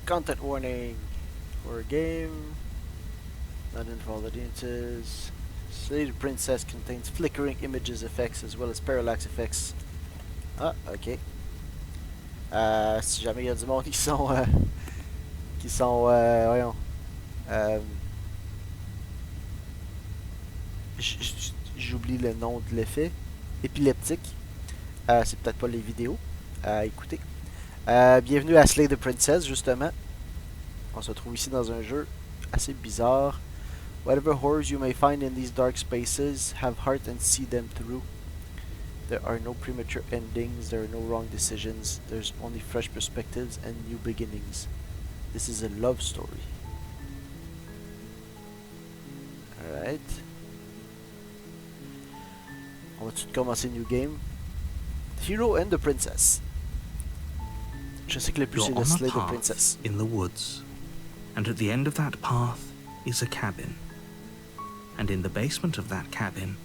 Content warning for a game. Not in for all audiences. Slay Princess contains flickering images effects as well as parallax effects. Ah, ok. Si jamais il y a du monde voyons. J'oublie le nom de l'effet. Épileptique. C'est peut-être pas les vidéos à écouter. Bienvenue à Slay the Princess, justement. On se trouve ici dans un jeu assez bizarre. Whatever horrors you may find in these dark spaces, have heart and see them through. There are no premature endings, there are no wrong decisions, there's only fresh perspectives and new beginnings. This is a love story. Alright. On va tout de commencer New Game. The Hero and the Princess. Je sais que le plus c'est le Slay the Princess. In the woods, and at the end of that path is a cabin. And in the basement of that cabin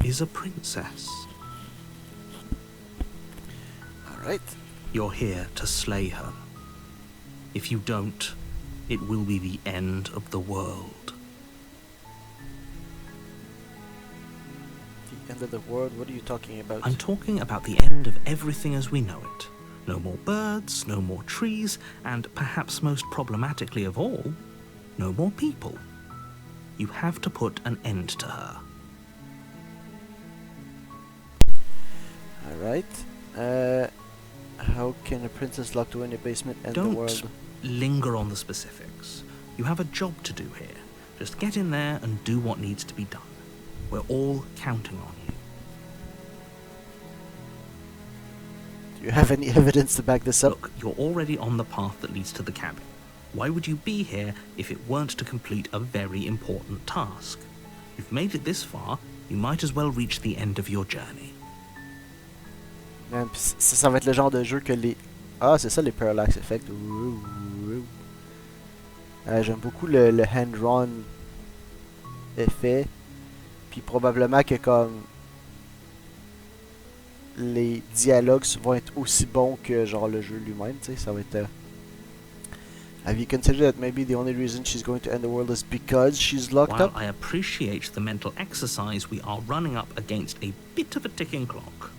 is a princess. Alright. You're here to slay her. If you don't, it will be the end of the world. The end of the world? What are you talking about? I'm talking about the end of everything as we know it. No more birds, no more trees, and perhaps most problematically of all, no more people. You have to put an end to her. Alright. How can a princess locked away in a basement end the world? Don't linger on the specifics. You have a job to do here. Just get in there and do what needs to be done. We're all counting on you. Do you have any evidence to back this up? Look, you're already on the path that leads to the cabin. Why would you be here if it weren't to complete a very important task? You've made it this far, you might as well reach the end of your journey. Ça va être le genre de jeu que les... Ah, c'est ça les parallax effects. J'aime beaucoup le hand-drawn effet. Puis probablement que comme... les dialogues vont être aussi bons que genre le jeu lui-même, tu sais, ça va être... Have you considered that maybe the only reason she's going to end the world is because she's locked While up? I appreciate the mental exercise, we are running up against a bit of a ticking clock.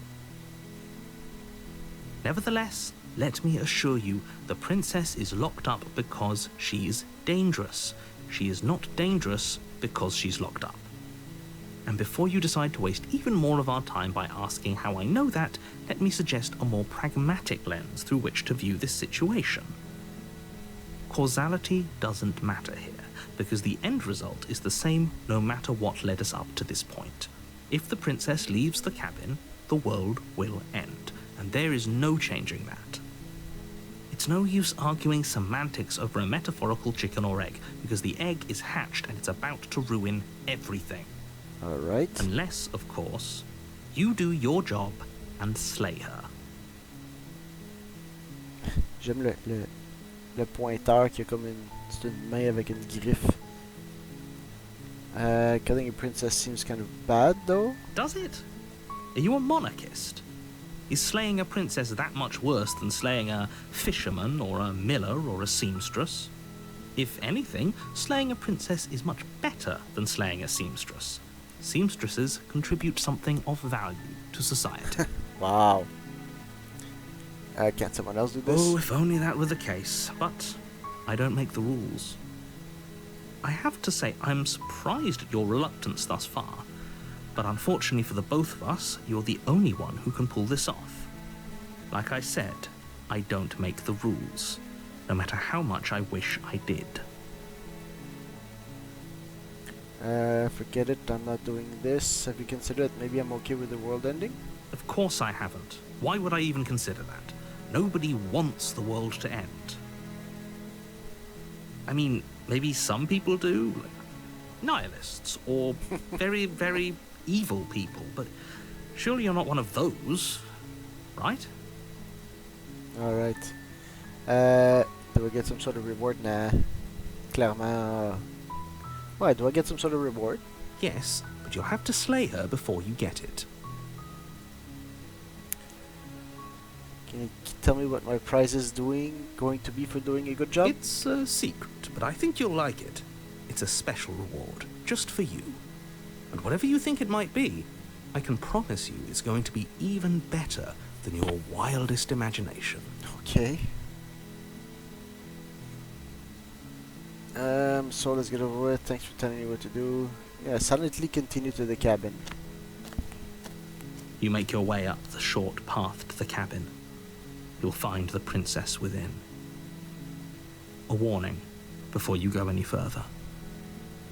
Nevertheless, let me assure you, the princess is locked up because she's dangerous. She is not dangerous because she's locked up. And before you decide to waste even more of our time by asking how I know that, let me suggest a more pragmatic lens through which to view this situation. Causality doesn't matter here, because the end result is the same no matter what led us up to this point. If the princess leaves the cabin, the world will end, and there is no changing that. It's no use arguing semantics over a metaphorical chicken or egg, because the egg is hatched and it's about to ruin everything. Alright. Unless, of course, you do your job and slay her. J'aime le pointeur qui a comme une... C'est une main avec une griffe. Killing a princess seems kind of bad though. Does it? Are you a monarchist? Is slaying a princess that much worse than slaying a fisherman or a miller or a seamstress? If anything, slaying a princess is much better than slaying a seamstress. Seamstresses contribute something of value to society. Wow. Can't someone else do this? Oh, if only that were the case. But I don't make the rules. I have to say, I'm surprised at your reluctance thus far. But unfortunately for the both of us, you're the only one who can pull this off. Like I said, I don't make the rules, no matter how much I wish I did. Forget it, I'm not doing this. Have you considered maybe I'm okay with the world ending? Of course I haven't. Why would I even consider that? Nobody wants the world to end. I mean, maybe some people do, like nihilists, or very, very evil people, but surely you're not one of those, right? Alright. Do I get some sort of reward? Nah. Clairement. Why, do I get some sort of reward? Yes, but you'll have to slay her before you get it. Can you tell me what my prize is going to be for doing a good job? It's a secret, but I think you'll like it. It's a special reward, just for you. And whatever you think it might be, I can promise you it's going to be even better than your wildest imagination. Okay. So let's get over it. Thanks for telling me what to do. Yeah, silently continue to the cabin. You make your way up the short path to the cabin. You'll find the princess within. A warning before you go any further.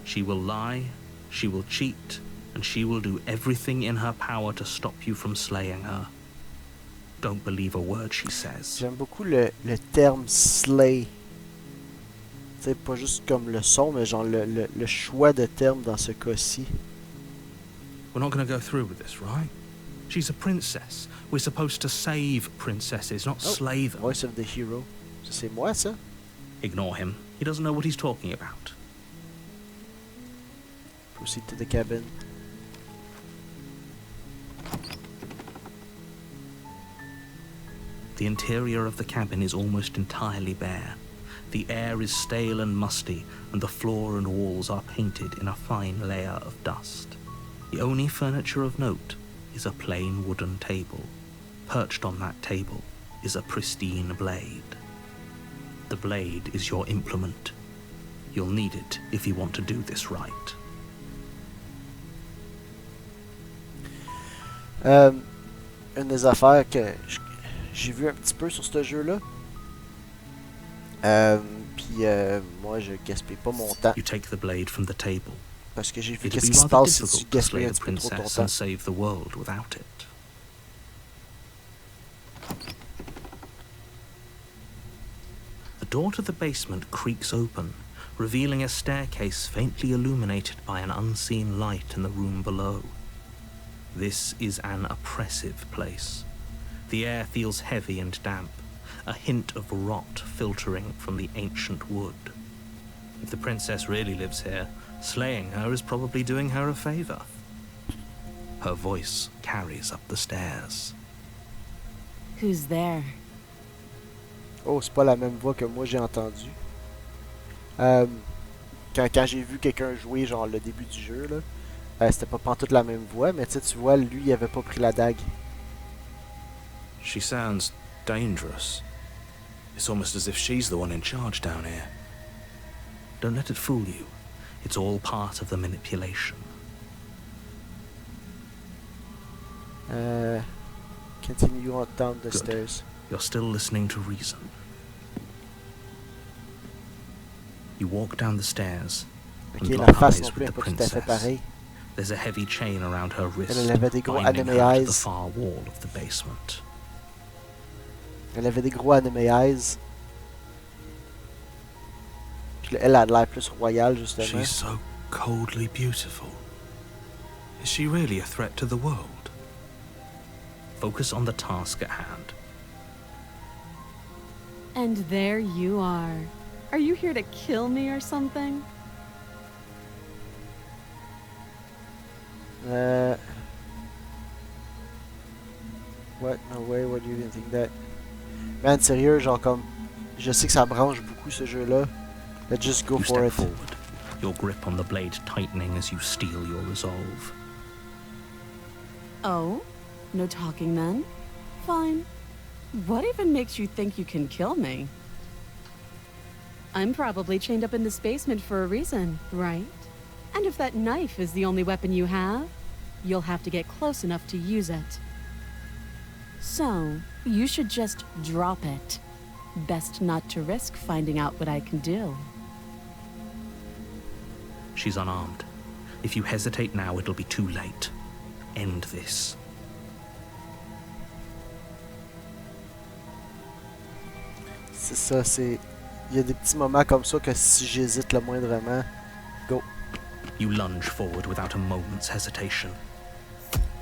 She will lie, she will cheat, and she will do everything in her power to stop you from slaying her. Don't believe a word she says. J'aime beaucoup le terme slay. C'est pas juste comme le son, mais genre le choix de terme dans ce cas-ci. We're not going to go through with this, right? She's a princess. We're supposed to save princesses, not slay them. Voice of the hero. Ça, c'est moi, ça? Ignore him. He doesn't know what he's talking about. Proceed to the cabin. The interior of the cabin is almost entirely bare. The air is stale and musty, and the floor and walls are painted in a fine layer of dust. The only furniture of note is a plain wooden table. Perched on that table is a pristine blade. The blade is your implement. You'll need it if you want to do this right. Une des affaires que j'ai vu un petit peu sur ce jeu-là. Puis moi je gaspille pas mon temps. You take the blade from the table. Parce que j'ai vu It'd qu'est-ce be qui se rather passe si tu difficult to gaspilles slay un the petit peu trop ton princess temps. and save the world without it. The door to the basement creaks open, revealing a staircase faintly illuminated by an unseen light in the room below. This is an oppressive place. The air feels heavy and damp, a hint of rot filtering from the ancient wood. If the princess really lives here, slaying her is probably doing her a favor. Her voice carries up the stairs. Who's there? Oh, c'est pas la même voix que moi j'ai entendue. Quand j'ai vu quelqu'un jouer genre le début du jeu là, c'était pas pantoute la même voix, mais tu vois, lui il avait pas pris la dague. She sounds dangerous. It's almost as if she's the one in charge down here. Don't let it fool you. It's all part of the manipulation. Continue on down the Good. stairs. You're still listening to reason. You walk down the stairs Ok, and la lock face eyes non plus with est the pas tout à fait princess. pareil. There's a heavy chain around her wrist, Elle avait des gros binding anime her to the eyes. far wall of the basement. Elle avait des gros anime eyes. Puis elle a l'air plus royale justement. She's so coldly beautiful. Is she really a threat to the world? Focus on the task at hand. And there you are. Are you here to kill me or something? What? No way, what do you even think that? Man, sérieux, genre comme... Je sais que ça branche beaucoup ce jeu-là. Let's just go You for step it. forward, your grip on the blade tightening as you steel your resolve. Oh? No talking then? Fine. What even makes you think you can kill me? I'm probably chained up in this basement for a reason, right? And if that knife is the only weapon you have, you'll have to get close enough to use it. So, you should just drop it. Best not to risk finding out what I can do. She's unarmed. If you hesitate now, it'll be too late. End this. C'est ça, c'est... Il y a des petits moments comme ça que si j'hésite le moindrement... Go. You lunge forward without a moment's hesitation.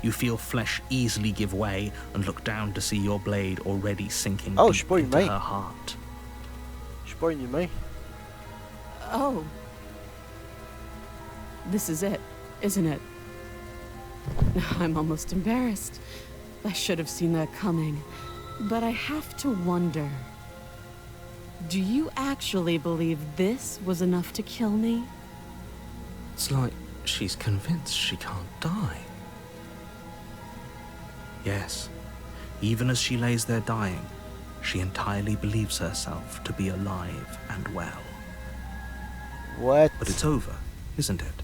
You feel flesh easily give way and look down to see your blade already sinking Oh, je suis deep pas into humain. her heart. Je suis pas un humain. Oh. This is it, isn't it? I'm almost embarrassed. I should have seen that coming. But I have to wonder. Do you actually believe this was enough to kill me? It's like she's convinced she can't die. Yes, even as she lays there dying, she entirely believes herself to be alive and well. What? But it's over, isn't it?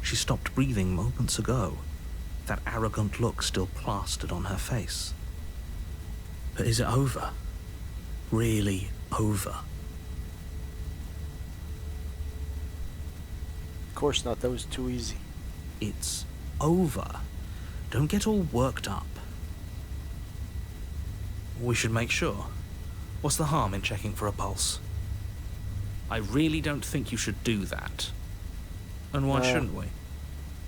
She stopped breathing moments ago, that arrogant look still plastered on her face. But is it over? Really over? Of course not, that was too easy. It's over. Don't get all worked up. We should make sure. What's the harm in checking for a pulse? I really don't think you should do that. And why shouldn't we?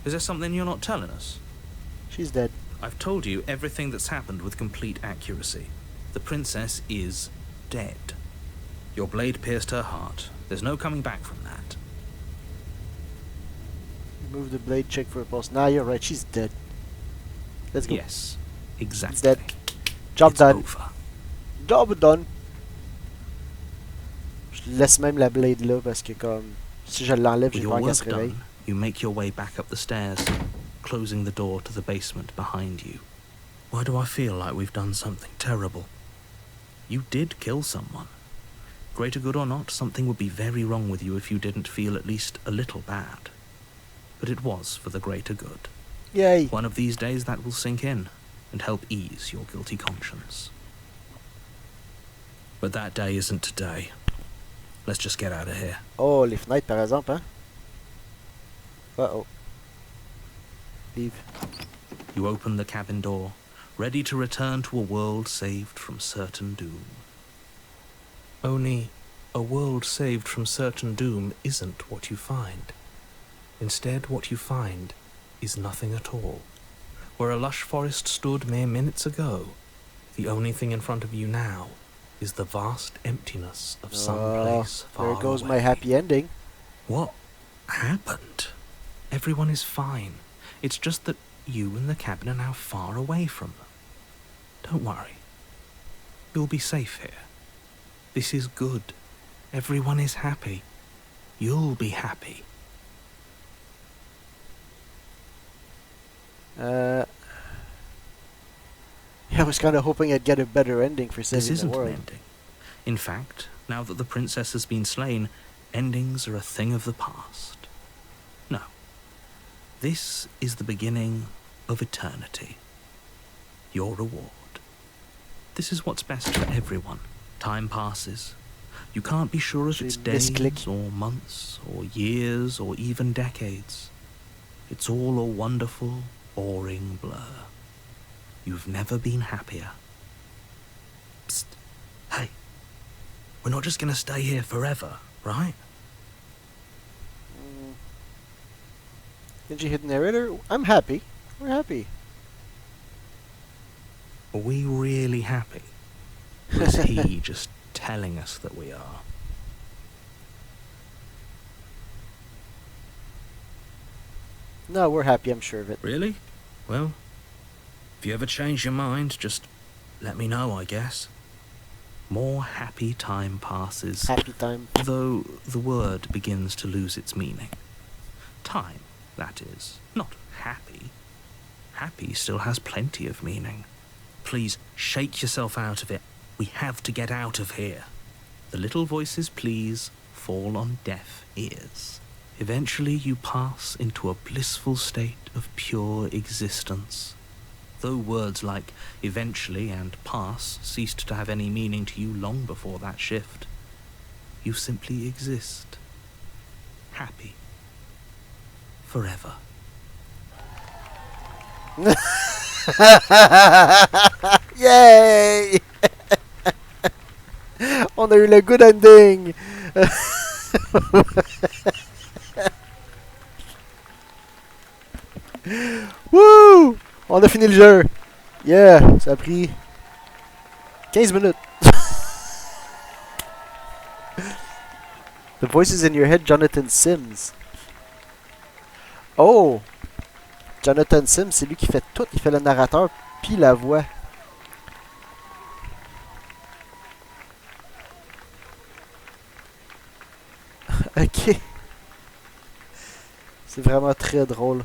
Is there something you're not telling us? She's dead. I've told you everything that's happened with complete accuracy. The princess is dead. Your blade pierced her heart. There's no coming back from that. Remove the blade, check for a pulse. Nah, you're right, she's dead. Let's go. Yes, exactly. It's dead. Job It's done. over. Job done. Je laisse même la blade là parce que comme si je l'enlève, With j'ai your peur qu'elle se work réveille. done, you make your way back up the stairs, closing the door to the basement behind you. Why do I feel like we've done something terrible? You did kill someone. Greater good or not, something would be very wrong with you if you didn't feel at least a little bad. But it was for the greater good. Yay. One of these days that will sink in and help ease your guilty conscience. But that day isn't today. Let's just get out of here. Oh, les fenêtres par exemple, hein? Uh-oh. Leave. You open the cabin door, ready to return to a world saved from certain doom. Only, a world saved from certain doom isn't what you find. Instead, what you find is nothing at all. Where a lush forest stood mere minutes ago, the only thing in front of you now is the vast emptiness of some place far there goes away. my happy ending. What happened? Everyone is fine. It's just that you and the cabin are now far away from them. Don't worry. You'll be safe here. This is good. Everyone is happy. You'll be happy. I was kind of hoping I'd get a better ending for This saving the isn't an world. ending. In fact, now that the princess has been slain, endings are a thing of the past. No. This is the beginning of eternity. Your reward. This is what's best for everyone. Time passes. You can't be sure if it's days Misclick. or months or years or even decades. It's all a wonderful, boring blur. You've never been happier. Psst. Hey. We're not just going to stay here forever, right? Did you hit narrator? I'm happy. We're happy. Are we really happy? Or is he just telling us that we are? No, we're happy, I'm sure of it. Really? Well, if you ever change your mind, just let me know, I guess. More happy time passes, Happy time. though the word begins to lose its meaning. Time, that is, not happy. Happy still has plenty of meaning. Please, shake yourself out of it. We have to get out of here. The little voices, please, fall on deaf ears. Eventually you pass into a blissful state of pure existence. Though words like eventually and pass ceased to have any meaning to you long before that shift, you simply exist. Happy. Forever. Yay! On a eu le good ending! Wouh! On a fini le jeu! Yeah! Ça a pris 15 minutes. The voices in your head, Jonathan Sims. Oh! Jonathan Sims, c'est lui qui fait tout. Il fait le narrateur puis la voix. Ok. C'est vraiment très drôle.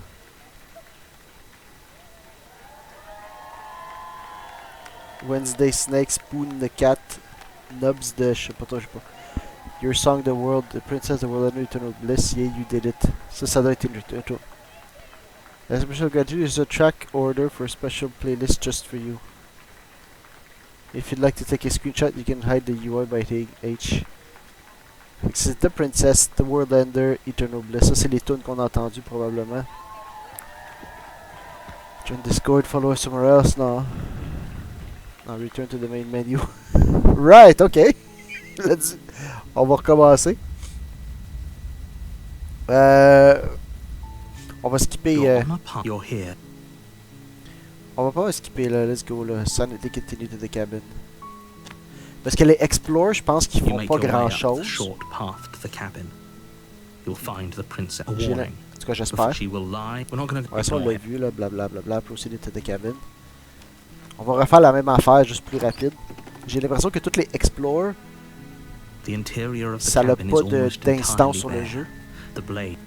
Wednesday Snake, Spoon the Cat, Nubs the... Je sais pas. Your Song, The World, The Princess, The World Under Eternal Bliss, yeah, you did it. Ça doit être une intro. A special gratitude is a track order for a special playlist just for you. If you'd like to take a screenshot, you can hide the UI by hitting H. C'est The Princess, The World Ender, Eternal Bliss. Ça, c'est les tunes qu'on a entendues probablement. Join Discord, follow us somewhere else. Non. No, return to the main menu. Right, okay. On va recommencer. On va skipper. You're here. On va pas skipper là. Let's go là. Sanity continue to the cabin. Parce que les explore, je pense qu'ils font pas grand chose. Short path to the cabin. You'll find the princess. A En warning. tout cas, j'espère. She will lie. We're not gonna. Ouais, ça on l'a vu là. Blablabla. Proceed to the cabin. On va refaire la même affaire, juste plus rapide. J'ai l'impression que toutes les explore, ça n'a pas d'instance sur le jeu. The blade.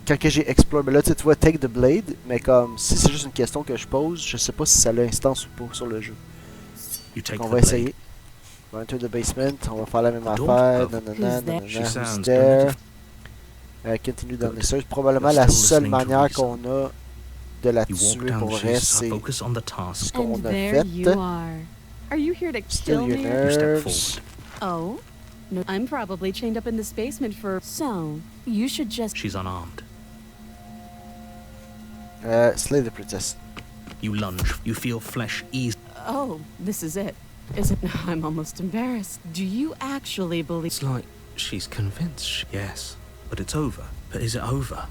Quand que j'ai explore, ben là tu vois take the blade, mais comme si c'est juste une question que je pose, je sais pas si ça a instance ou pas sur le jeu. Donc, on va essayer. On va enter the basement, on va faire la même affaire. Who's there? Continue dans les searches. Probablement la seule manière qu'on a de la tuer pour vrai, c'est ce qu'on a fait. Are you here to Still kill your me? nerves. Oh? No, I'm probably chained up in this basement for... So, you should just... She's unarmed. Slay the princess. You lunge. You feel flesh ease. Oh, this is it. Is it? I'm almost embarrassed. Do you actually believe... It's like she's convinced. Yes, but it's over. But is it over?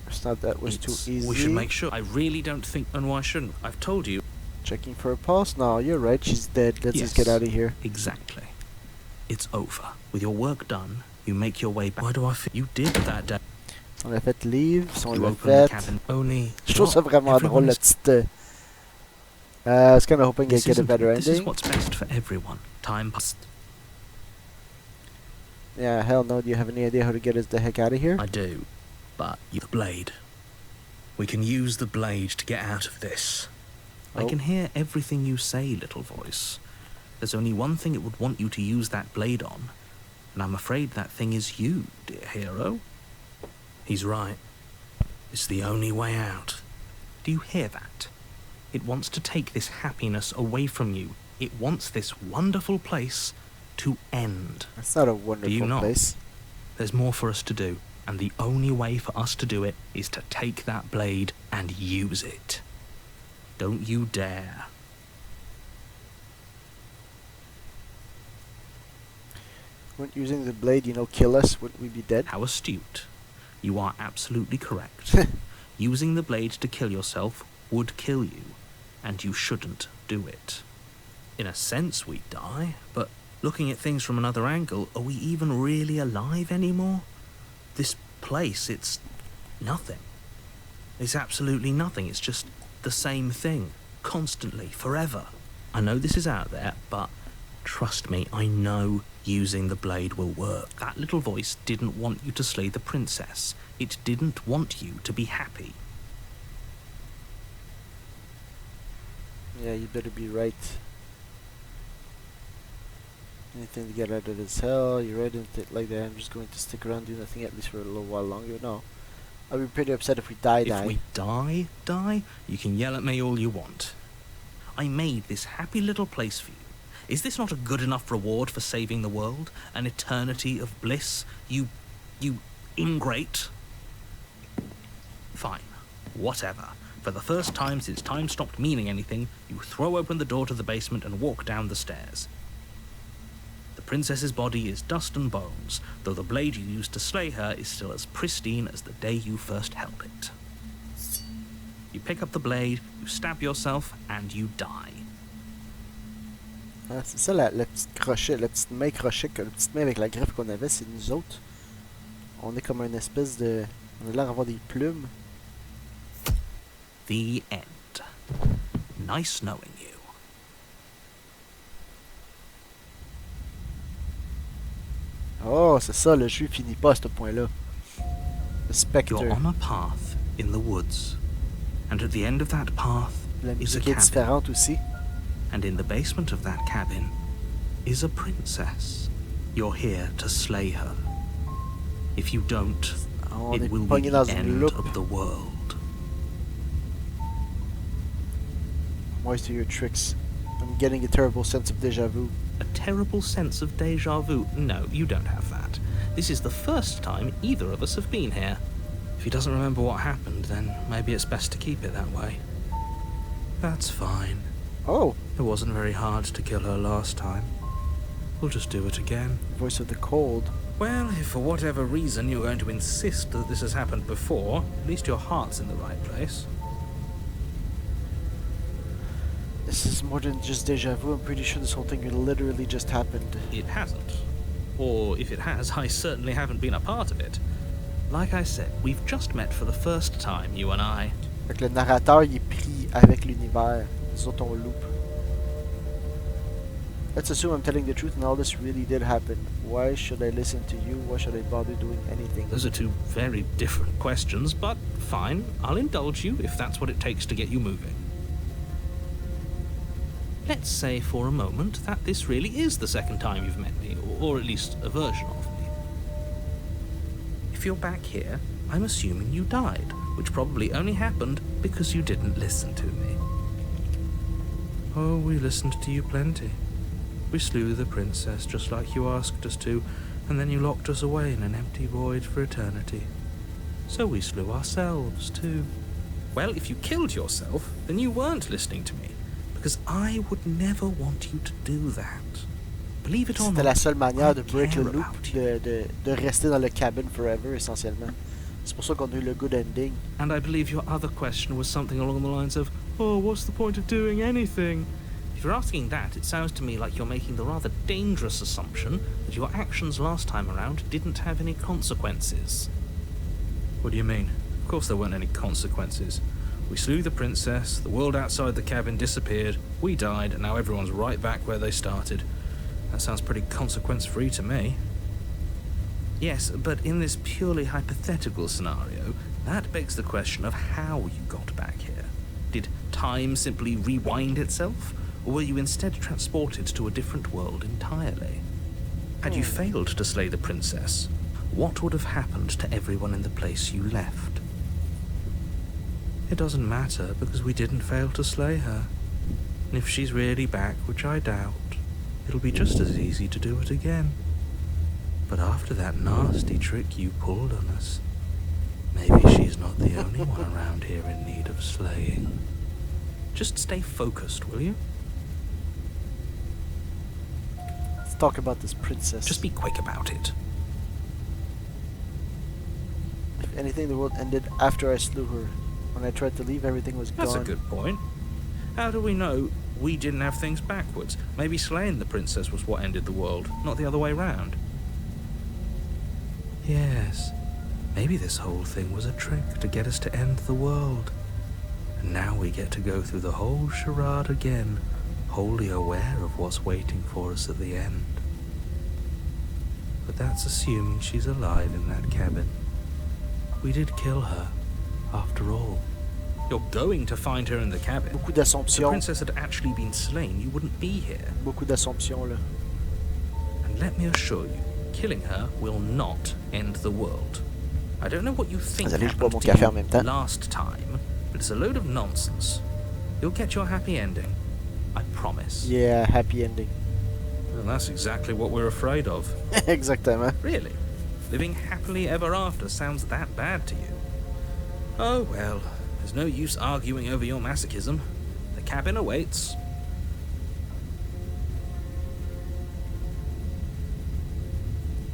It's not that was too easy. We should make sure. I really don't think... And why shouldn't? I've told you. Checking for a pulse? No, you're right. She's dead. Let's just get out of here. Exactly. It's over. With your work done, you make your way back. Why do I feel you did that day? On l'a fait leave, on You l'a open the fait. cabin. Only. Je trouve ça vraiment drôle, la petite... I was kind of hoping I'd This get a better This is ending. what's best for everyone. Time passed. Yeah, hell no. Do you have any idea how to get us the heck out of here? I do, but the blade. We can use the blade to get out of this. I Oh. can hear everything you say, little voice. There's only one thing it would want you to use that blade on, and I'm afraid that thing is you, dear hero. He's right. It's the only way out. Do you hear that? It wants to take this happiness away from you. It wants this wonderful place to end. That's not a Do you wonderful not? place. There's more for us to do, and the only way for us to do it is to take that blade and use it. Don't you dare. Wouldn't using the blade, kill us? Wouldn't we be dead? How astute. You are absolutely correct. Using the blade to kill yourself would kill you, and you shouldn't do it. In a sense, we die, but looking at things from another angle, are we even really alive anymore? This place, it's nothing. It's absolutely nothing. It's just the same thing, constantly, forever. I know this is out there, but trust me, I know using the blade will work. That little voice didn't want you to slay the princess. It didn't want you to be happy. Yeah, you better be right. Anything to get out of this hell, you're right, anything like that. I'm just going to stick around, do nothing at least for a little while longer. No. I'd be pretty upset if we die. If we die, you can yell at me all you want. I made this happy little place for you. Is this not a good enough reward for saving the world? An eternity of bliss? You ingrate? Fine. Whatever. For the first time since time stopped meaning anything, you throw open the door to the basement and walk down the stairs. The princess's body is dust and bones, though the blade you used to slay her is still as pristine as the day you first held it. You pick up the blade, you stab yourself, and you die. Ah, c'est ça la petite crochet, la petite main crochet, la petite main avec la griffe qu'on avait, c'est nous autres. On est comme une espèce de... On a l'air d'avoir des plumes. The end. Nice knowing you. Oh, c'est ça, le jeu finit pas à ce point-là. Le spectre. You're on a path in the woods, and at the end of that path La is a musique est cabin, différente aussi. and in the basement of that cabin is a princess. You're here to slay her. If you don't, On it est will be pogné dans the une end loupe. of the world. Moist to your tricks. I'm getting a terrible sense of déjà vu. A terrible sense of deja vu. No, you don't have that. This is the first time either of us have been here. If he doesn't remember what happened, then maybe it's best to keep it that way. That's fine. Oh, It wasn't very hard to kill her last time. We'll just do it again. voice of the cold. Well, if for whatever reason you're going to insist that this has happened before, at least your heart's in the right place. This is more than just déjà vu. I'm pretty sure this whole thing literally just happened. It hasn't. Or if it has, I certainly haven't been a part of it. Like I said, we've just met for the first time, you and I. Fait que le narrateur, il est pris avec l'univers. Nous autres, on loupe. Let's assume I'm telling the truth and all this really did happen. Why should I listen to you? Why should I bother doing anything? Those are two very different questions, but fine, I'll indulge you if that's what it takes to get you moving. Let's say for a moment that this really is the second time you've met me, or at least a version of me. If you're back here, I'm assuming you died, which probably only happened because you didn't listen to me. Oh, we listened to you plenty. We slew the princess just like you asked us to, and then you locked us away in an empty void for eternity. So we slew ourselves too. Well, if you killed yourself, then you weren't listening to me, because I would never want you to do that. Believe it or C'était not, la seule manière de I break le care loop, about you. de rester dans le cabin forever, essentiellement. C'est pour ça qu'on a eu le good ending. And I believe your other question was something along the lines of, oh, what's the point of doing anything? If you're asking that, it sounds to me like you're making the rather dangerous assumption that your actions last time around didn't have any consequences. What do you mean? Of course there weren't any consequences. We slew the princess, the world outside the cabin disappeared, we died, and now everyone's right back where they started. That sounds pretty consequence-free to me. Yes, but in this purely hypothetical scenario, that begs the question of how you got back here. Did time simply rewind itself, or were you instead transported to a different world entirely? Had you failed to slay the princess, what would have happened to everyone in the place you left? It doesn't matter, because we didn't fail to slay her. And if she's really back, which I doubt, it'll be just as easy to do it again. But after that nasty trick you pulled on us, maybe she's not the only one around here in need of slaying. Just stay focused, will you? Let's talk about this princess. Just be quick about it. If anything, the world ended after I slew her. When I tried to leave, everything was That's gone. a good point. How do we know we didn't have things backwards? Maybe slaying the princess was what ended the world, not the other way round. Yes, maybe this whole thing was a trick to get us to end the world. And now we get to go through the whole charade again, wholly aware of what's waiting for us at the end. But that's assuming she's alive in that cabin. We did kill her, after all. You're going to find her in the cabin. Beaucoup If the d'assumptions. princess had actually been slain, you wouldn't be here. Beaucoup d'assumptions, là. And let me assure you, killing her will not end the world. I don't know what you think Vous allez, je bois happened mon to café en you même temps. last time, but it's a load of nonsense. You'll get your happy ending. I promise. Yeah, happy ending. Well, that's exactly what we're afraid of. Exactement. Really? Living happily ever after sounds that bad to you? Oh well, there's no use arguing over your masochism. The cabin awaits.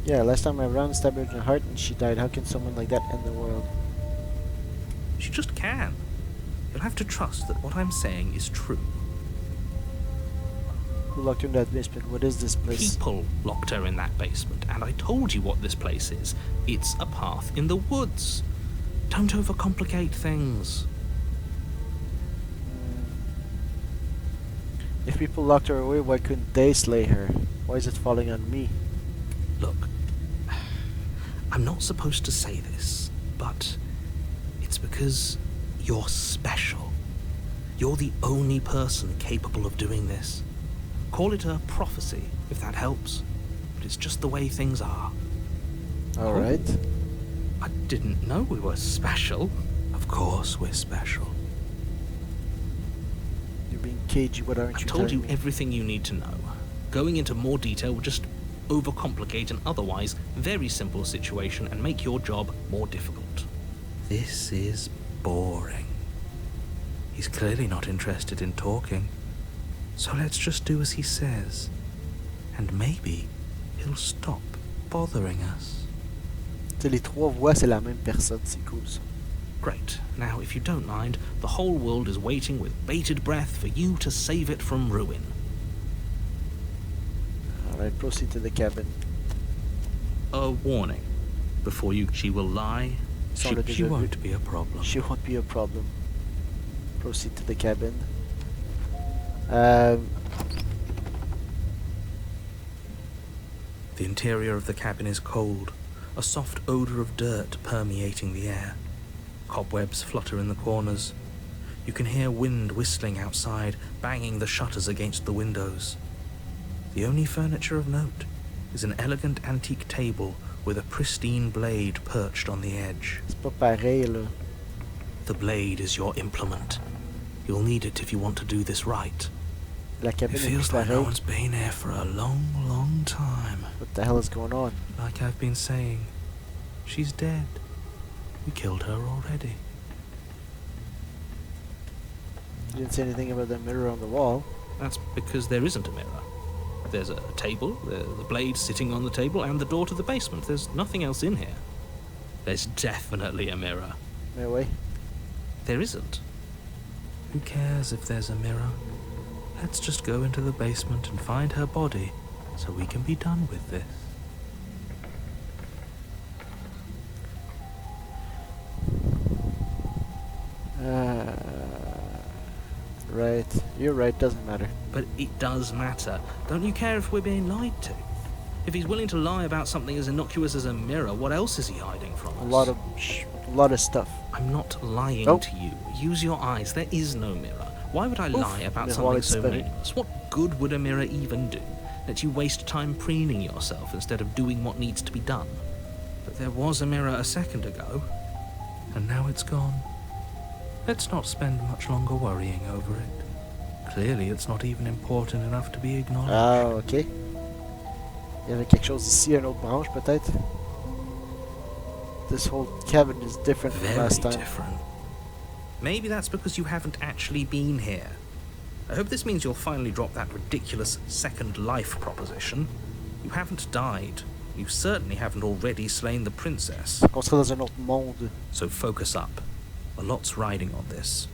Yeah, last time I ran, stabbed her in the heart and she died. How can someone like that end the world? She just can. You'll have to trust that what I'm saying is true. Who locked her in that basement? What is this place? People locked her in that basement, and I told you what this place is. It's a path in the woods. Don't overcomplicate things. If people locked her away, why couldn't they slay her? Why is it falling on me? Look, I'm not supposed to say this, but it's because you're special. You're the only person capable of doing this. Call it a prophecy, if that helps. But it's just the way things are. Alright. I didn't know we were special. Of course we're special. You're being cagey, what aren't I've you told telling you me? everything you need to know. Going into more detail will just overcomplicate an otherwise very simple situation and make your job more difficult. This is boring. He's clearly not interested in talking. So let's just do as he says. And maybe he'll stop bothering us. Tu sais, les trois voix, c'est la même personne, c'est cool ça. Great. Now, if you don't mind, the whole world is waiting with bated breath for you to save it from ruin. Alright, proceed to the cabin. A warning. Before she will lie. Ça, on l'a She déjà vu. won't be a problem. She won't be a problem. Proceed to the cabin. The interior of the cabin is cold, a soft odor of dirt permeating the air. Cobwebs flutter in the corners. You can hear wind whistling outside, banging the shutters against the windows. The only furniture of note is an elegant antique table with a pristine blade perched on the edge. C'est pas pareil, là. The blade is your implement. You'll need it if you want to do this right. La cabine It est plus feels like no pareille. one's been here for a long, long time. What the hell is going on? Like I've been saying, she's dead. We killed her already. You didn't say anything about the mirror on the wall. That's because there isn't a mirror. There's a table, the blade sitting on the table, and the door to the basement. There's nothing else in here. There's definitely a mirror. Mais ouais. There isn't. Who cares if there's a mirror? Let's just go into the basement and find her body so we can be done with this. Right. You're right, doesn't matter. But it does matter. Don't you care if we're being lied to? If he's willing to lie about something as innocuous as a mirror, what else is he hiding from us? A lot of stuff. I'm not lying Oh. to you. Use your eyes. There is no mirror. Why would I lie about Miroir something so extérieur. meaningless? What good would a mirror even do? Let you waste time preening yourself instead of doing what needs to be done. But there was a mirror a second ago, and now it's gone. Let's not spend much longer worrying over it. Clearly, it's not even important enough to be acknowledged. Ah, ok. Il y avait quelque chose ici, un autre branche peut-être. This whole cabin is different from Very last time. different. Maybe that's because you haven't actually been here. I hope this means you'll finally drop that ridiculous second life proposition. You haven't died. You certainly haven't already slain the princess. Qu'on serait dans un autre monde. So focus up. A lot's riding on this.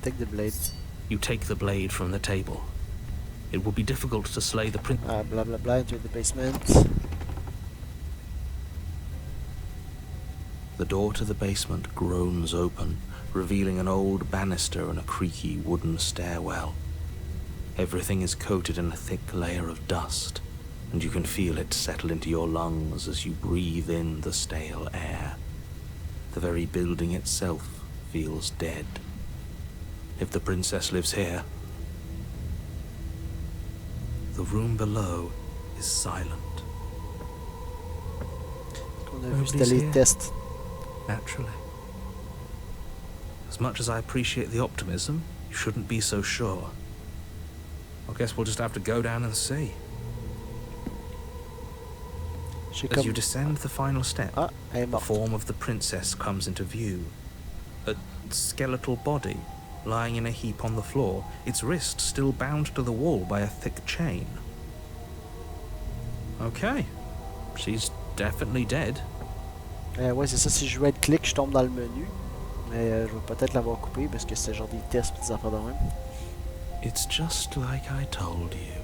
Take the blade. You take the blade from the table. It will be difficult to slay the prince. Blah blah blah, enter the basement. The door to the basement groans open, revealing an old banister and a creaky wooden stairwell. Everything is coated in a thick layer of dust, and you can feel it settle into your lungs as you breathe in the stale air. The very building itself feels dead. If the princess lives here, the room below is silent. On a vu, Nobody's c'était les here. tests. Naturally. As much as I appreciate the optimism, you shouldn't be so sure. I guess we'll just have to go down and see. J'ai As comme... you descend the final step, Ah, elle est the morte. form of the princess comes into view. A skeletal body lying in a heap on the floor, its wrist still bound to the wall by a thick chain. Okay, she's definitely dead. Ouais, c'est ça, si je right click, je tombe dans le menu. Mais je vais peut-être l'avoir coupé parce que c'est genre des tests et des affaires de même. It's just like I told you.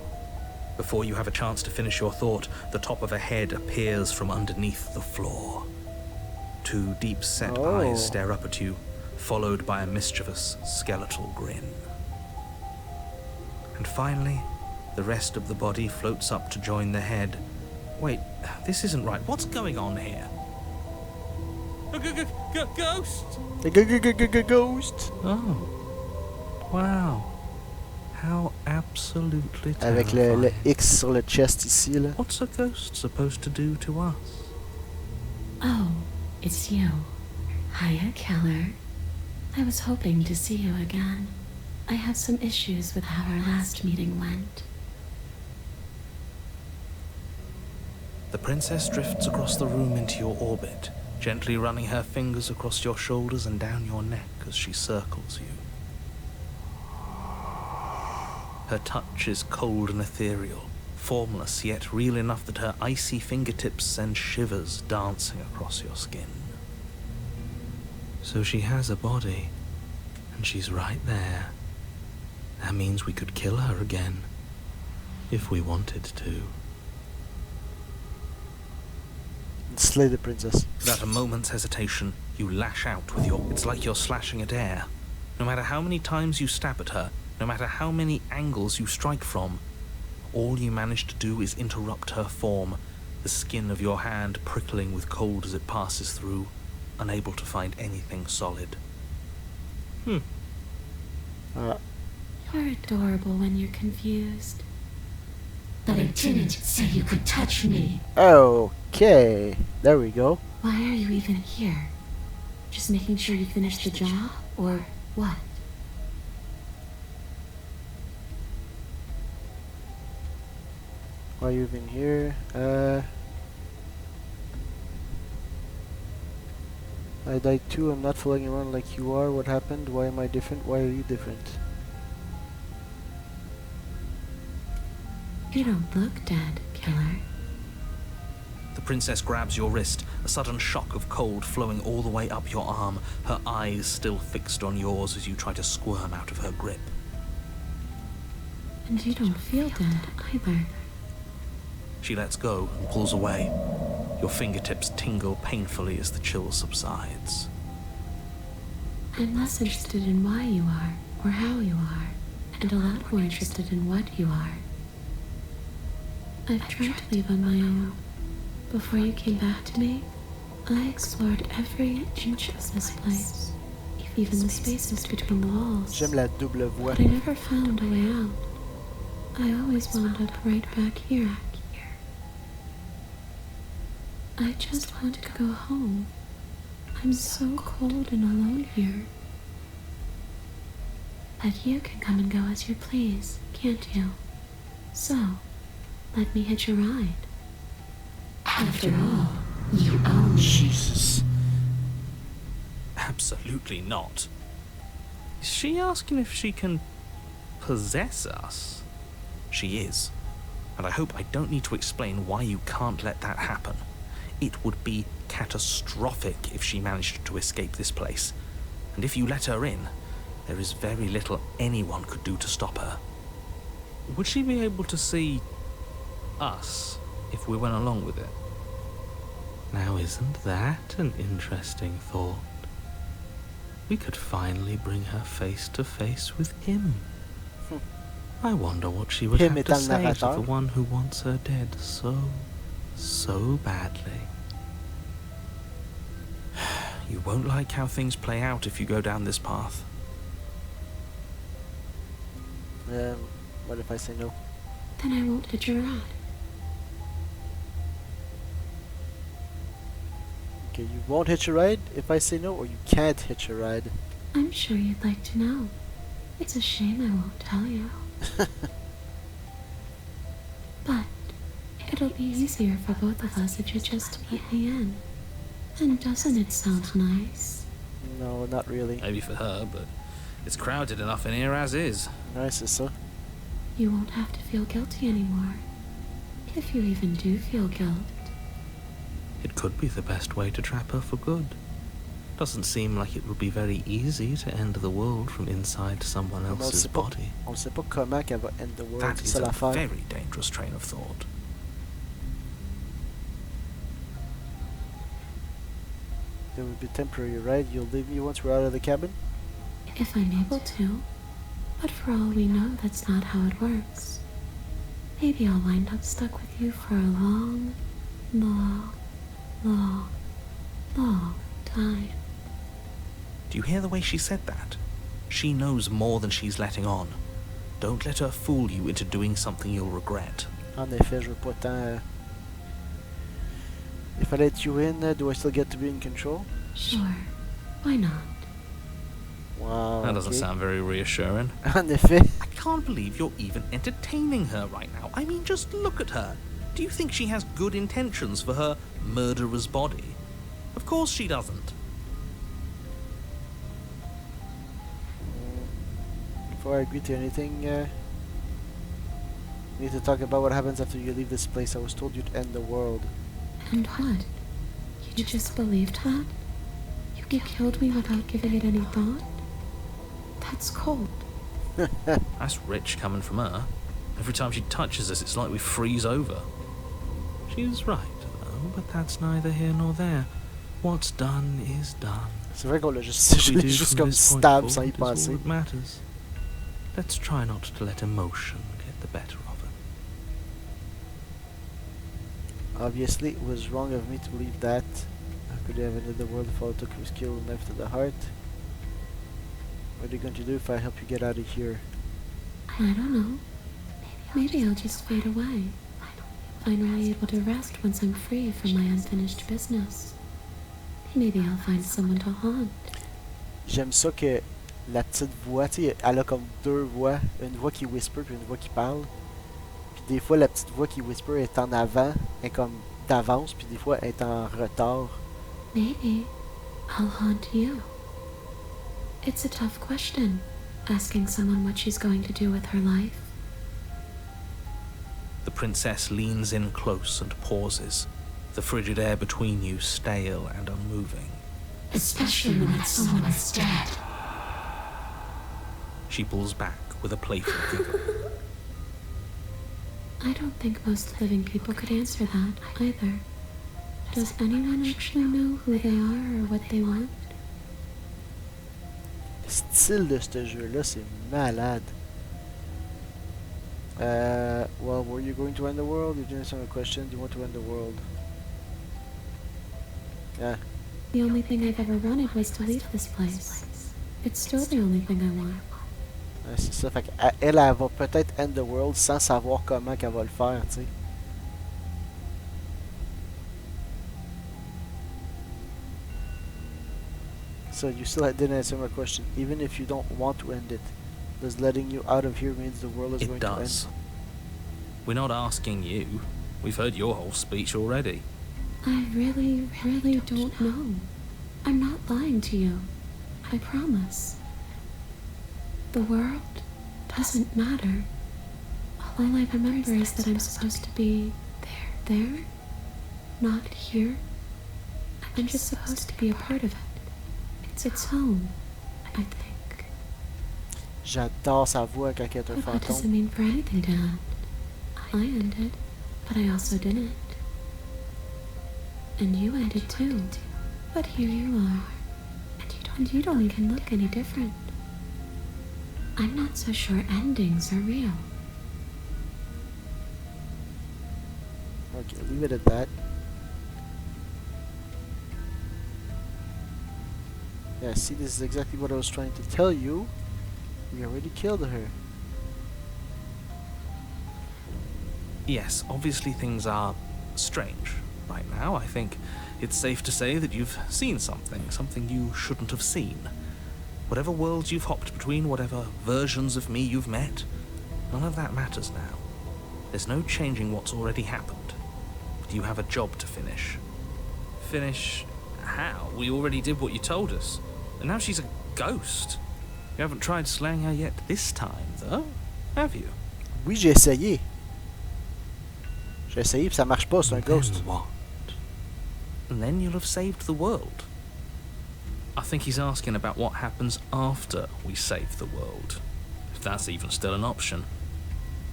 Before you have a chance to finish your thought, the top of a head appears from underneath the floor. Two deep-set Oh. eyes stare up at you, followed by a mischievous skeletal grin. And finally, the rest of the body floats up to join the head, Wait, this isn't right. What's going on here? Ghost! Ghost. Oh. Wow. How absolutely Avec terrifying. le X sur le chest ici, là. What's a ghost supposed to do to us? Oh, it's you. Hiya, Keller. I was hoping to see you again. I have some issues with how our last meeting went. The princess drifts across the room into your orbit, gently running her fingers across your shoulders and down your neck as she circles you. Her touch is cold and ethereal, formless yet real enough that her icy fingertips send shivers dancing across your skin. So she has a body, and she's right there. That means we could kill her again, if we wanted to. Slay the princess. Without a moment's hesitation, you lash out with your... It's like you're slashing at air. No matter how many times you stab at her, no matter how many angles you strike from, all you manage to do is interrupt her form, the skin of your hand prickling with cold as it passes through, unable to find anything solid. You're adorable when you're confused. But I didn't say you could touch me. Okay. There we go. Why are you even here? Just making sure you finish the job, or what? Why are you even here? I died too. I'm not following around like you are. What happened? Why am I different? Why are you different? You don't look dead, Killer. The princess grabs your wrist, a sudden shock of cold flowing all the way up your arm, her eyes still fixed on yours as you try to squirm out of her grip. And you don't feel dead either. She lets go and pulls away. Your fingertips tingle painfully as the chill subsides. I'm less interested in why you are, or how you are, and a lot more interested in what you are. I've tried to leave on my own. Before you came back to me, I explored every inch of this place, even the spaces between the walls. J'aime la double voix. But I never found a way out. I always wound up right back here. I just want to go home. I'm so cold and alone here. But you can come and go as you please, can't you? So, let me hitch a ride. After all, you own me. Jesus. Absolutely not. Is she asking if she can possess us? She is. And I hope I don't need to explain why you can't let that happen. It would be catastrophic if she managed to escape this place. And if you let her in, there is very little anyone could do to stop her. Would she be able to see us if we went along with it? Now isn't that an interesting thought? We could finally bring her face to face with him. I wonder what she would Him have to étant le say to narrateur. the one who wants her dead so badly. You won't like how things play out if you go down this path. What if I say no? Then I won't hitch a ride. Okay, you won't hitch a ride if I say no, or you can't hitch a ride. I'm sure you'd like to know. It's a shame I won't tell you. But it'll be easier for both of us if you just let me in. And doesn't it sound nice? No, not really. Maybe for her, but it's crowded enough in here as is. Nice, c'est ça. You won't have to feel guilty anymore. If you even do feel guilt. It could be the best way to trap her for good. Doesn't seem like it would be very easy to end the world from inside someone On else's sait pas, body. on sait pas comment qu'elle va end the world. That C'est is ça a l'affaire. very dangerous train of thought. It would be temporary, right? You'll leave me once we're out of the cabin? If I'm able to. But for all we know, that's not how it works. Maybe I'll wind up stuck with you for a long, long, long, long time. Do you hear the way she said that? She knows more than she's letting on. Don't let her fool you into doing something you'll regret. En effet, je veux pas tant... If I let you in, do I still get to be in control? Sure, why not? Wow, That doesn't sound very reassuring. En effet. I can't believe you're even entertaining her right now. I mean, just look at her. Do you think she has good intentions for her murderer's body? Of course she doesn't. Before I agree to anything, we need to talk about what happens after you leave this place. I was told you'd end the world. And what? You just believed that? You killed me without giving it any thought? That's cold. That's rich coming from her. Every time she touches us, it's like we freeze over. She's right, though, but that's neither here nor there. What's done is done. C'est vrai qu'on l'a juste, je l'ai juste comme stab sans y penser. What matters. Let's try not to let emotion get the better of her. Obviously, it was wrong of me to believe that. How could I have ended the world if all it took was kill and knife to the heart? What are you going to do if I help you get out of here? I don't know. Maybe I'll just fade away. Finally able to rest once I'm free from my unfinished business. Maybe I'll find someone to haunt. J'aime ça que la petite voix, tu sais, elle a comme deux voix. Une voix qui whisper puis une voix qui parle. Puis des fois, la petite voix qui whisper est en avant, est comme d'avance, puis des fois, elle est en retard. Maybe I'll haunt you. It's a tough question, asking someone what she's going to do with her life. The princess leans in close and pauses, the frigid air between you stale and unmoving. Especially when that someone is dead. She pulls back with a playful giggle. I don't think most living people could answer that, either. Does anyone actually know who they are or what they want? Le style de ce jeu-là, c'est malade. Well, were you going to end the world? You didn't answer my question. Do you want to end the world? Yeah. The only thing I've ever wanted was to leave this place. It's still the only thing I want. Ouais, c'est ça. Fait qu'elle, elle va peut-être end the world sans savoir comment qu'elle va le faire, tu sais. So you still didn't answer my question. Even if you don't want to end it, does letting you out of here means the world is It going does. to end? We're not asking you. We've heard your whole speech already. I really, really don't know. I'm not lying to you. I promise. The world doesn't matter. All I remember is that I'm supposed to be there, not here. I'm just supposed to be a part of it. It's home, I think. J'adore sa voix quand elle est un But what does it fantôme. mean for anything to end? I ended, but I also didn't. And you ended too. But here you are. And you don't even look any different. I'm not so sure endings are real. Okay, leave it at that. Yeah, see, this is exactly what I was trying to tell you. We already killed her. Yes, obviously things are strange right now. I think it's safe to say that you've seen something you shouldn't have seen. Whatever worlds you've hopped between, whatever versions of me you've met, none of that matters now. There's no changing what's already happened. But you have a job to finish. Finish how? We already did what you told us. And now she's a ghost. You haven't tried slaying her yet this time, though, have you? Oui, j'ai essayé. J'ai essayé puis ça marche pas, c'est un ghost. Then what? And then you'll have saved the world. I think he's asking about what happens after we save the world. If that's even still an option.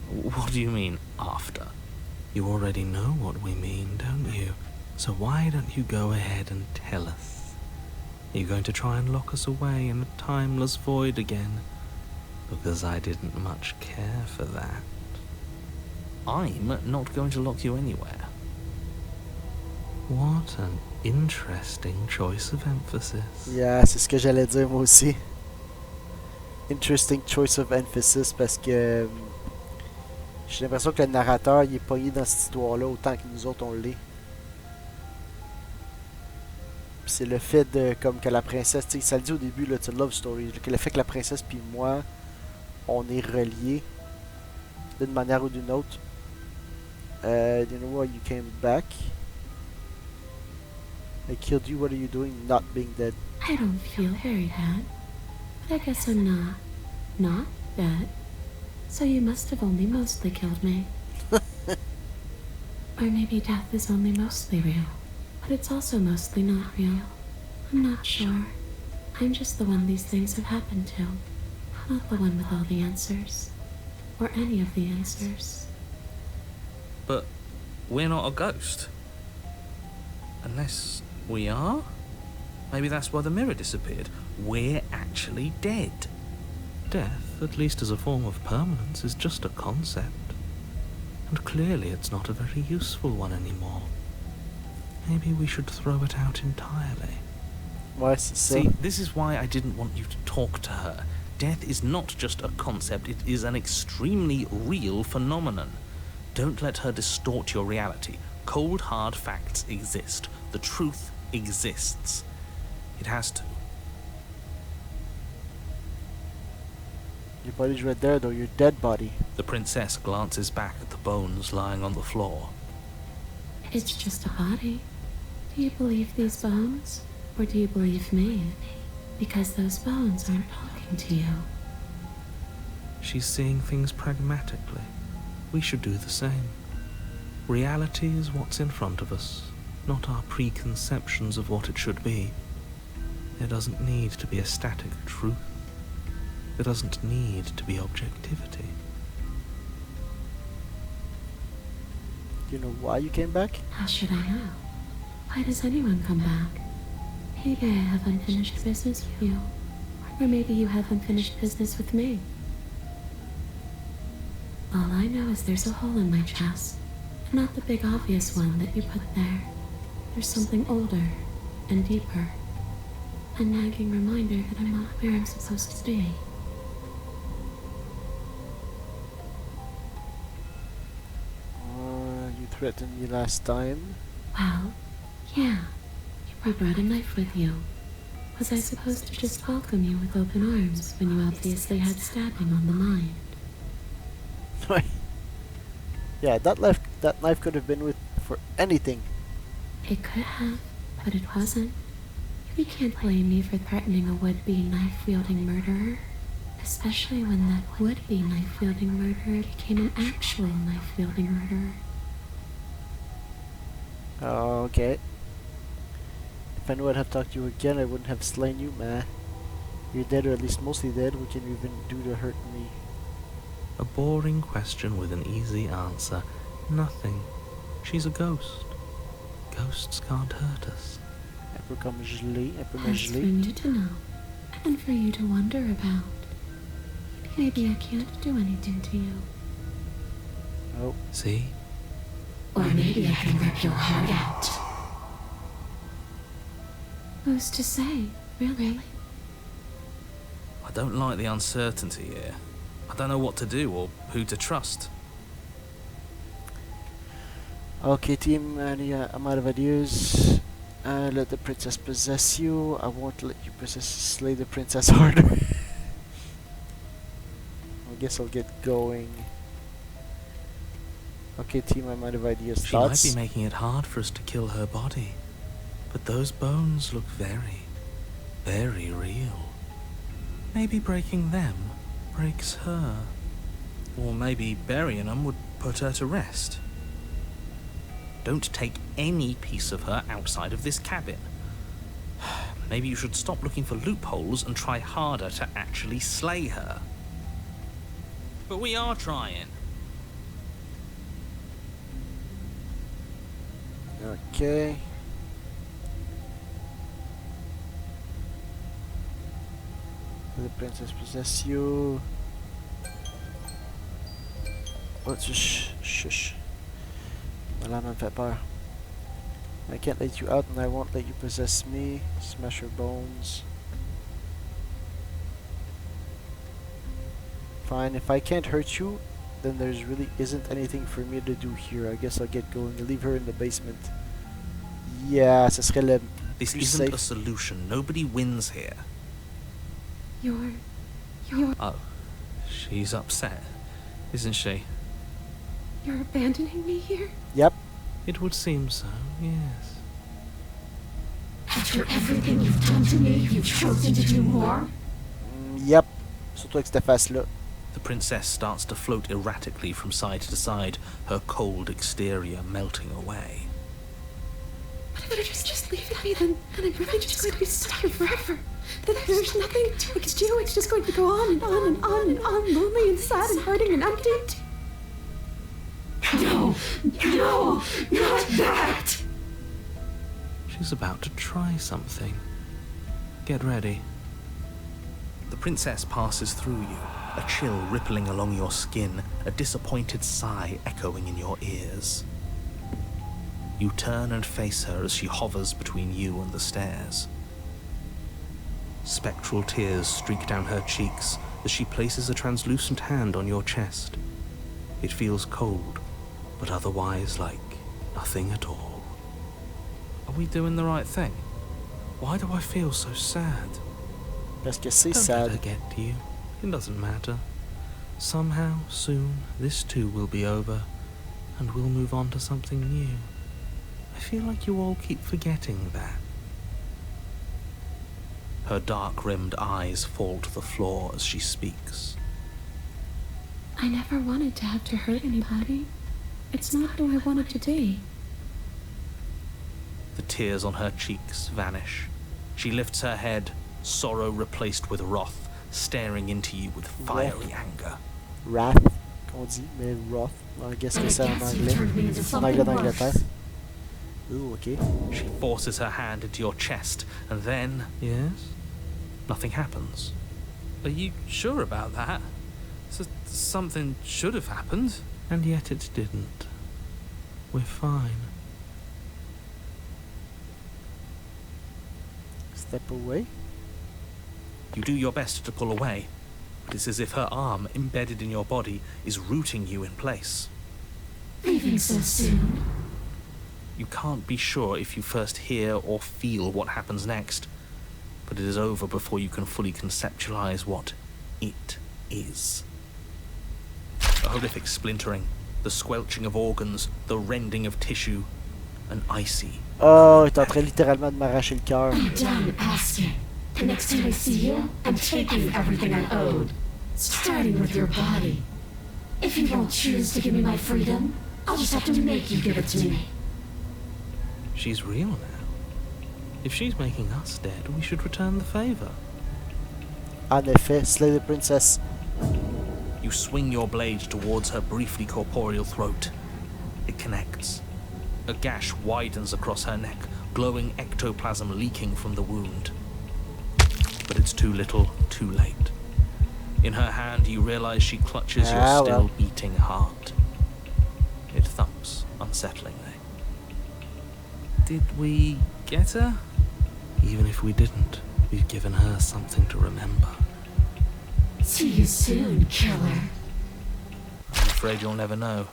What do you mean, after? You already know what we mean, don't you? So why don't you go ahead and tell us? Are you going to try and lock us away in a timeless void again? Because I didn't much care for that. I'm not going to lock you anywhere. What an interesting choice of emphasis. Yeah, c'est ce que j'allais dire moi aussi. Interesting choice of emphasis parce que j'ai l'impression que le narrateur il est pogné dans cette histoire-là autant que nous autres on l'est. Puis c'est le fait de comme que la princesse, tu sais, ça le dit au début là, c'est love story, que le fait que la princesse puis moi on est reliés d'une manière ou d'une autre. You know why you came back? I killed you. What are you doing? Not being dead. I don't feel very bad. But I guess I'm not dead. So you must have only mostly killed me. Or maybe death is only mostly real. But it's also mostly not real. I'm not sure. I'm just the one these things have happened to. Not the one with all the answers. Or any of the answers. But we're not a ghost. Unless we are? Maybe that's why the mirror disappeared. We're actually dead. Death, at least as a form of permanence, is just a concept. And clearly it's not a very useful one anymore. Maybe we should throw it out entirely. Ouais, c'est ça. See, this is why I didn't want you to talk to her. Death is not just a concept, it is an extremely real phenomenon. Don't let her distort your reality. Cold, hard facts exist. The truth exists. It has to. Your body's right there, though. Your dead body. The princess glances back at the bones lying on the floor. It's just a body. Do you believe these bones? Or do you believe me? Because those bones aren't talking to you. She's seeing things pragmatically. We should do the same. Reality is what's in front of us, not our preconceptions of what it should be. There doesn't need to be a static truth. There doesn't need to be objectivity. You know why you came back? How should I know? Why does anyone come back? Maybe I have unfinished business with you. Or maybe you have unfinished business with me. All I know is there's a hole in my chest. Not the big obvious one that you put there. There's something older and deeper. A nagging reminder that I'm not where I'm supposed to be. You threatened me last time. Well, yeah. You brought a knife with you. Was I supposed to just welcome you with open arms when you obviously had stabbing on the mind? Yeah, that knife could have been with for anything. It could have, but it wasn't. You can't blame me for threatening a would-be knife-wielding murderer. Especially when that would-be knife-wielding murderer became an actual knife-wielding murderer. Okay. If I knew I'd have talked to you again, I wouldn't have slain you, man. You're dead, or at least mostly dead. What can you even do to hurt me? A boring question with an easy answer. Nothing. She's a ghost. Ghosts can't hurt us. Elle peut comme geler, elle peut me That's for geler. you to know, and for you to wonder about. Maybe I can't do anything to you. Oh. See? Or maybe I can rip your heart out. Who's to say, really? I don't like the uncertainty here. I don't know what to do or who to trust. Okay, team, I'm out of ideas. Let the princess possess you. I won't let you slay the princess harder. I guess I'll get going. Okay, team, I'm out of ideas. She Thoughts? might be making it hard for us to kill her body. But those bones look very, very real. Maybe breaking them breaks her. Or maybe burying them would put her to rest. Don't take any piece of her outside of this cabin. Maybe you should stop looking for loopholes and try harder to actually slay her. But we are trying. Okay. Let the princess possess you. Oh, shush, shush. Voilà, me fait peur. I can't let you out and I won't let you possess me. Smash her bones. Fine, if I can't hurt you, then there's really isn't anything for me to do here. I guess I'll get going and leave her in the basement. Yeah, ce serait le This plus isn't safe. a solution. Nobody wins here. You're... Oh, she's upset, isn't she? You're abandoning me here? Yep. It would seem so, yes. After everything you've done to me, you've chosen to do more? Yep. Surtout avec cette face-là. The princess starts to float erratically from side to side, her cold exterior melting away. But if I just leave me, then I'm really just going to be stuck here forever. There's nothing I can do. It's just going to go on and on and on and on, lonely and sad and hurting and empty. No, no, not that! She's about to try something. Get ready. The princess passes through you, a chill rippling along your skin, a disappointed sigh echoing in your ears. You turn and face her as she hovers between you and the stairs. Spectral tears streak down her cheeks as she places a translucent hand on your chest. It feels cold, but otherwise like nothing at all. Are we doing the right thing? Why do I feel so sad? Parce que c'est Don't let her sad. get to you. It doesn't matter. Somehow, soon, this too will be over, and we'll move on to something new. I feel like you all keep forgetting that. Her dark-rimmed eyes fall to the floor as she speaks. I never wanted to have to hurt anybody. It's not who I wanted to be. The tears on her cheeks vanish. She lifts her head, sorrow replaced with wrath, staring into you with fiery anger. Wrath, qu'on dit, mais wrath. I guess que c'est en anglais. En anglais d'Angleterre. Ooh, okay. She forces her hand into your chest, and then... Yes? Nothing happens. Are you sure about that? Something should have happened. And yet it didn't. We're fine. Step away. You do your best to pull away, but it's as if her arm, embedded in your body, is rooting you in place. Leaving so soon. You can't be sure if you first hear or feel what happens next, but it is over before you can fully conceptualize what it is. A horrific splintering, the squelching of organs, the rending of tissue, an icy... Oh, il est en train littéralement de m'arracher le cœur. I'm done asking. The next time I see you, I'm taking everything I owed. Starting with your body. If you won't choose to give me my freedom, I'll just have to make you give it to me. She's real now. If she's making us dead, we should return the favor. En effet, slay the princess. You swing your blade towards her briefly corporeal throat. It connects. A gash widens across her neck, glowing ectoplasm leaking from the wound. But it's too little, too late. In her hand, you realize she clutches your still beating heart. It thumps unsettlingly. Did we get her? Even if we didn't, we've given her something to remember. See you soon, killer. I'm afraid you'll never know.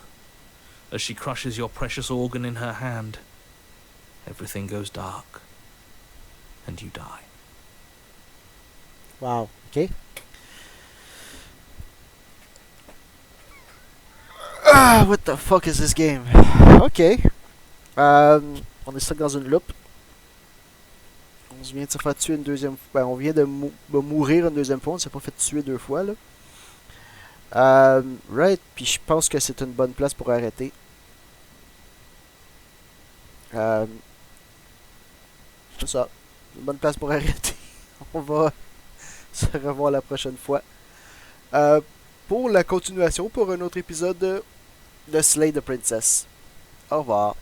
As she crushes your precious organ in her hand, everything goes dark, and you die. Wow, okay. Ah, what the fuck is this game? Ok. On est stuck dans une loupe. On vient de se faire tuer une deuxième fois. Ben, on vient de mourir une deuxième fois. On s'est pas fait tuer deux fois, là. Right, puis je pense que c'est une bonne place pour arrêter. C'est ça. Une bonne place pour arrêter. On va se revoir la prochaine fois. Pour la continuation, pour un autre épisode de Slay the Princess. Au revoir.